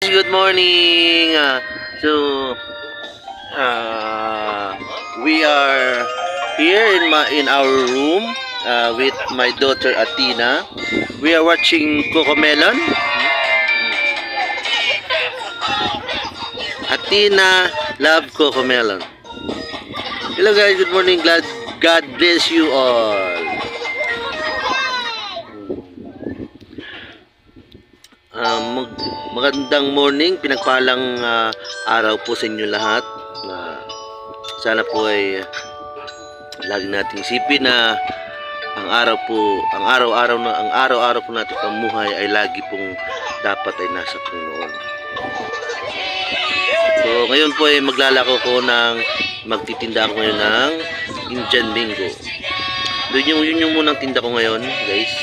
good morning. We are here in our room with my daughter Athena. We are watching Cocomelon. Athena love Cocomelon. Hello guys, good morning. God bless you all. Magandang morning, pinagpalang araw po sa inyo lahat. Sana po ay lagi nating isipin na ang araw-araw po nating pamuhay ay lagi pong dapat ay nasa Panginoon. So ngayon po ay magtitinda ako ngayon ng Indian Bingo. Yun yung munang tinda ko ngayon, guys.